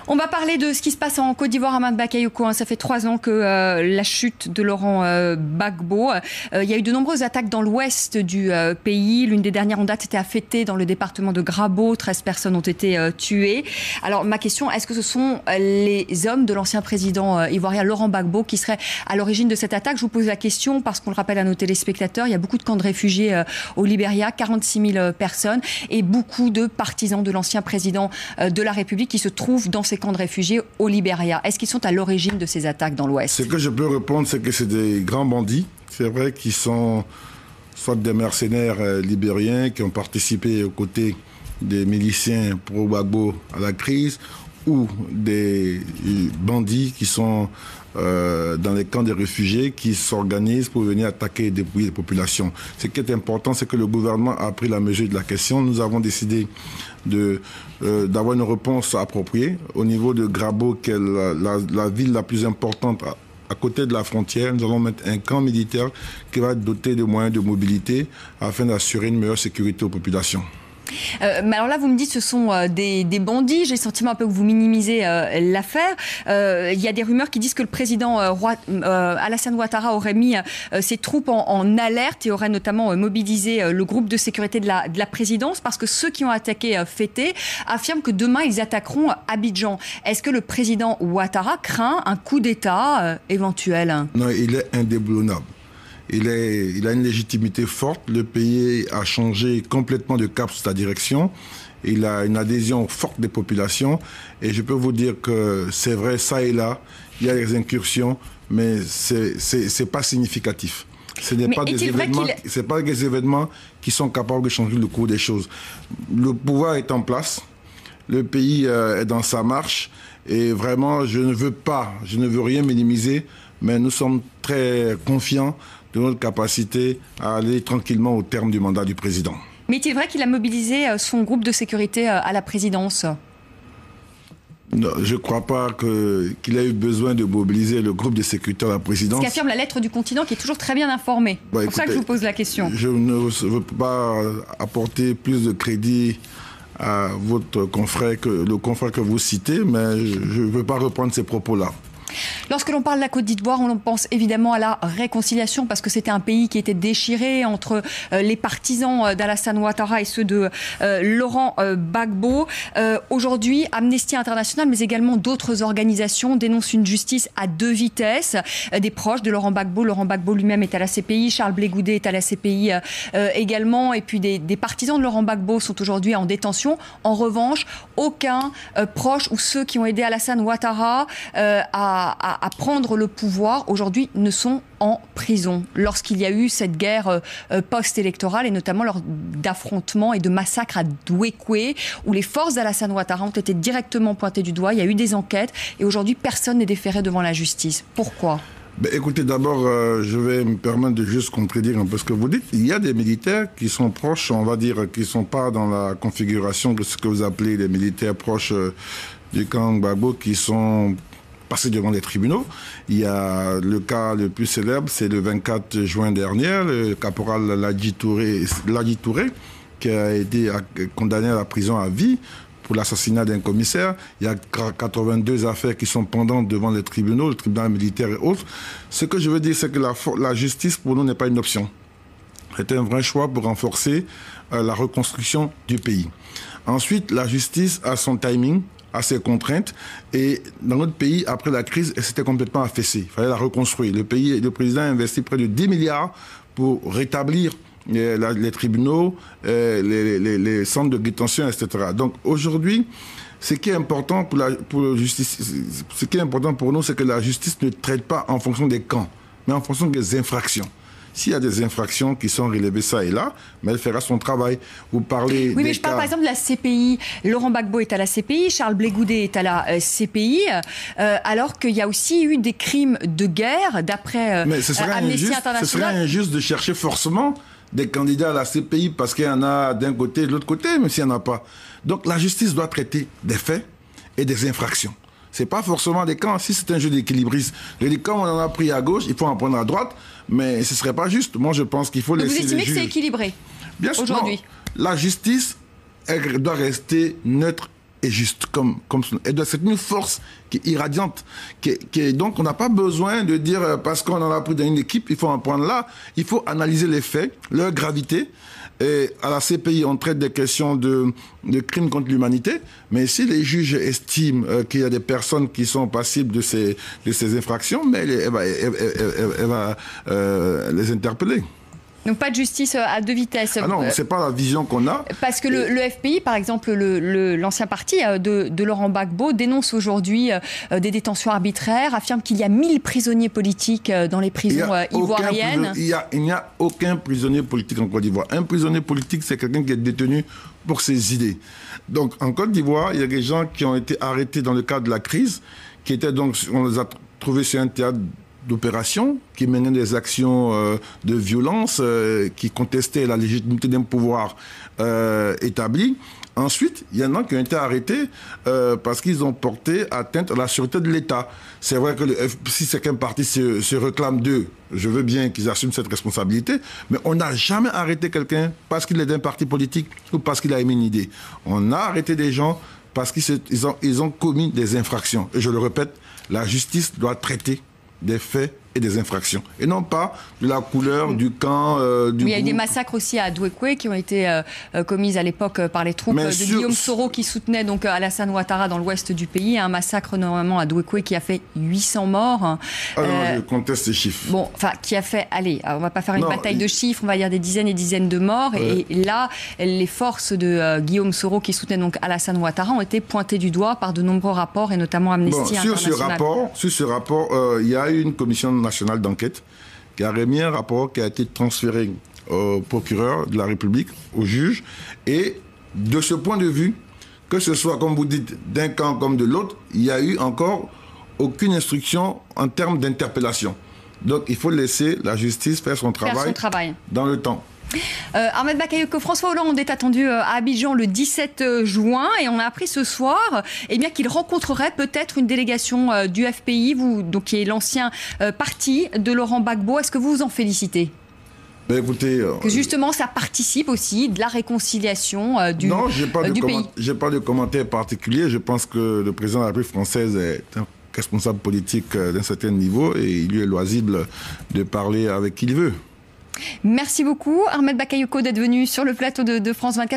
On va parler de ce qui se passe en Côte d'Ivoire à Amadou Bakayoko. Ça fait 3 ans que la chute de Laurent Gbagbo. Il y a eu de nombreuses attaques dans l'ouest du pays. L'une des dernières en date était à Fété, dans le département de Grabo. 13 personnes ont été tuées. Alors ma question, est-ce que ce sont les hommes de l'ancien président ivoirien Laurent Gbagbo qui seraient à l'origine de cette attaque? Je vous pose la question parce qu'on le rappelle à nos téléspectateurs, il y a beaucoup de camps de réfugiés au Libéria, 46 000 personnes, et beaucoup de partisans de l'ancien président de la République qui se trouvent dans ces camps de réfugiés au Libéria. Est-ce qu'ils sont à l'origine de ces attaques dans l'Ouest? Ce que je peux répondre, c'est que c'est des grands bandits. C'est vrai qu'ils sont soit des mercenaires libériens qui ont participé aux côtés des miliciens pro-Gbagbo à la crise, ou des bandits qui sont dans les camps des réfugiés, qui s'organisent pour venir attaquer et dépouiller les populations. Ce qui est important, c'est que le gouvernement a pris la mesure de la question. Nous avons décidé d'avoir une réponse appropriée. Au niveau de Grabo, qui est la ville la plus importante à côté de la frontière, nous allons mettre un camp militaire qui va être doté de moyens de mobilité afin d'assurer une meilleure sécurité aux populations. Mais alors là, vous me dites que ce sont des bandits. J'ai le sentiment un peu que vous minimisez l'affaire. Il y a des rumeurs qui disent que le président Alassane Ouattara aurait mis ses troupes en alerte et aurait notamment mobilisé le groupe de sécurité de la présidence, parce que ceux qui ont attaqué Fété affirment que demain, ils attaqueront Abidjan. Est-ce que le président Ouattara craint un coup d'État éventuel? Non, il est indéboulonnable. Il a une légitimité forte. Le pays a changé complètement de cap sur sa direction. Il a une adhésion forte des populations. Et je peux vous dire que c'est vrai, ça et là, il y a des incursions, mais c'est pas significatif. Ce n'est pas des événements qui sont capables de changer le cours des choses. Le pouvoir est en place. Le pays est dans sa marche. Et vraiment, je ne veux rien minimiser, mais nous sommes très confiants de notre capacité à aller tranquillement au terme du mandat du président. Mais est-il vrai qu'il a mobilisé son groupe de sécurité à la présidence? Non, je ne crois pas qu'il a eu besoin de mobiliser le groupe de sécurité à la présidence. Ce qu'affirme la lettre du continent, qui est toujours très bien informée. C'est pour ça que je vous pose la question. Je ne veux pas apporter plus de crédit à votre confrère, le confrère que vous citez, mais je ne veux pas reprendre ces propos-là. Lorsque l'on parle de la Côte d'Ivoire, on pense évidemment à la réconciliation, parce que c'était un pays qui était déchiré entre les partisans d'Alassane Ouattara et ceux de Laurent Gbagbo. Aujourd'hui, Amnesty International, mais également d'autres organisations, dénoncent une justice à 2 vitesses. Des proches de Laurent Gbagbo lui-même est à la CPI, Charles Blé Goudé est à la CPI également, et puis des partisans de Laurent Gbagbo sont aujourd'hui en détention. En revanche, aucun proche ou ceux qui ont aidé Alassane Ouattara à prendre le pouvoir, aujourd'hui, ne sont en prison. Lorsqu'il y a eu cette guerre post-électorale, et notamment lors d'affrontements et de massacres à Douékoué, où les forces d'Alassane Ouattara ont été directement pointées du doigt, il y a eu des enquêtes, et aujourd'hui, personne n'est déféré devant la justice. Pourquoi ? Écoutez, d'abord, je vais me permettre de juste contredire un peu ce que vous dites. Il y a des militaires qui sont proches, on va dire, qui ne sont pas dans la configuration de ce que vous appelez les militaires proches du camp Gbagbo, qui sont passés devant les tribunaux. Il y a le cas le plus célèbre, c'est le 24 juin dernier, le caporal Ladji Touré, qui a été condamné à la prison à vie pour l'assassinat d'un commissaire. Il y a 82 affaires qui sont pendantes devant les tribunaux, le tribunal militaire et autres. Ce que je veux dire, c'est que la justice, pour nous, n'est pas une option. C'est un vrai choix pour renforcer la reconstruction du pays. Ensuite, la justice a son timing, a ses contraintes, et dans notre pays, après la crise, elle s'était complètement affaissée. Il fallait la reconstruire. Le président a investi près de 10 milliards pour rétablir les tribunaux, les centres de détention, etc. Donc aujourd'hui, ce qui est important ce qui est important pour nous, c'est que la justice ne traite pas en fonction des camps, mais en fonction des infractions. S'il y a des infractions qui sont relevées ça et là, mais elle fera son travail. Vous parlez oui, mais je parle par exemple de la CPI. Laurent Gbagbo est à la CPI, Charles Blé Goudé est à la CPI, alors qu'il y a aussi eu des crimes de guerre, d'après Amnesty International. Ce serait injuste de chercher forcément des candidats à la CPI parce qu'il y en a d'un côté et de l'autre côté, même s'il n'y en a pas. Donc la justice doit traiter des faits et des infractions. Ce n'est pas forcément des camps. Si c'est un jeu d'équilibrisme, quand on en a pris à gauche, il faut en prendre à droite, mais ce ne serait pas juste. Moi, je pense qu'il faut laisser les juges. Vous estimez que c'est équilibré bien sûr, aujourd'hui? La justice, elle doit rester neutre et juste, c'est une force qui est irradiante. Donc, on n'a pas besoin de dire, parce qu'on en a pris dans une équipe, il faut en prendre là. Il faut analyser les faits, leur gravité. Et à la CPI, on traite des questions de crimes contre l'humanité. Mais si les juges estiment qu'il y a des personnes qui sont passibles de ces infractions, mais elle va les interpeller. Donc pas de justice à deux vitesses. Ah non, c'est pas la vision qu'on a. Parce que le FPI, par exemple, l'ancien parti de Laurent Gbagbo, dénonce aujourd'hui des détentions arbitraires, affirme qu'il y a 1000 prisonniers politiques dans les prisons ivoiriennes. Il n'y a aucun prisonnier politique en Côte d'Ivoire. Un prisonnier politique, c'est quelqu'un qui est détenu pour ses idées. Donc en Côte d'Ivoire, il y a des gens qui ont été arrêtés dans le cadre de la crise, qui étaient donc, on les a trouvés sur un théâtre d'opération, qui menaient des actions de violence, qui contestaient la légitimité d'un pouvoir établi. Ensuite, il y en a qui ont été arrêtés parce qu'ils ont porté atteinte à la sûreté de l'État. C'est vrai que si certains partis se réclament d'eux, je veux bien qu'ils assument cette responsabilité, mais on n'a jamais arrêté quelqu'un parce qu'il est d'un parti politique ou parce qu'il a émis une idée. On a arrêté des gens parce qu'ils ont commis des infractions. Et je le répète, la justice doit traiter des faits et des infractions, et non pas de la couleur du camp du Il y a eu des massacres aussi à Douekoué qui ont été commis à l'époque par les troupes de Guillaume Soro qui soutenaient donc Alassane Ouattara dans l'ouest du pays. Un massacre normalement à Douekoué qui a fait 800 morts. Ah non, je conteste ces chiffres. Bon, enfin, qui a fait, allez, on va pas faire une bataille de chiffres, on va dire des dizaines et dizaines de morts. Ouais. Et là, les forces de Guillaume Soro qui soutenaient donc Alassane Ouattara ont été pointées du doigt par de nombreux rapports et notamment Amnesty International. Sur ce rapport, il y a eu une commission nationale d'enquête qui a remis un rapport qui a été transféré au procureur de la République, au juge, et de ce point de vue, que ce soit, comme vous dites, d'un camp comme de l'autre, il n'y a eu encore aucune instruction en termes d'interpellation. Donc il faut laisser la justice faire son travail dans le temps. Ahmed Bakayoko, François Hollande est attendu à Abidjan le 17 juin et on a appris ce soir qu'il rencontrerait peut-être une délégation du FPI, donc, qui est l'ancien parti de Laurent Gbagbo. Est-ce que vous vous en félicitez ? Écoutez, que justement ça participe aussi de la réconciliation du pays. Non, je n'ai pas de commentaire particulier. Je pense que le président de la République française est un responsable politique d'un certain niveau et il lui est loisible de parler avec qui il veut. Merci beaucoup Ahmed Bakayoko d'être venu sur le plateau de France 24.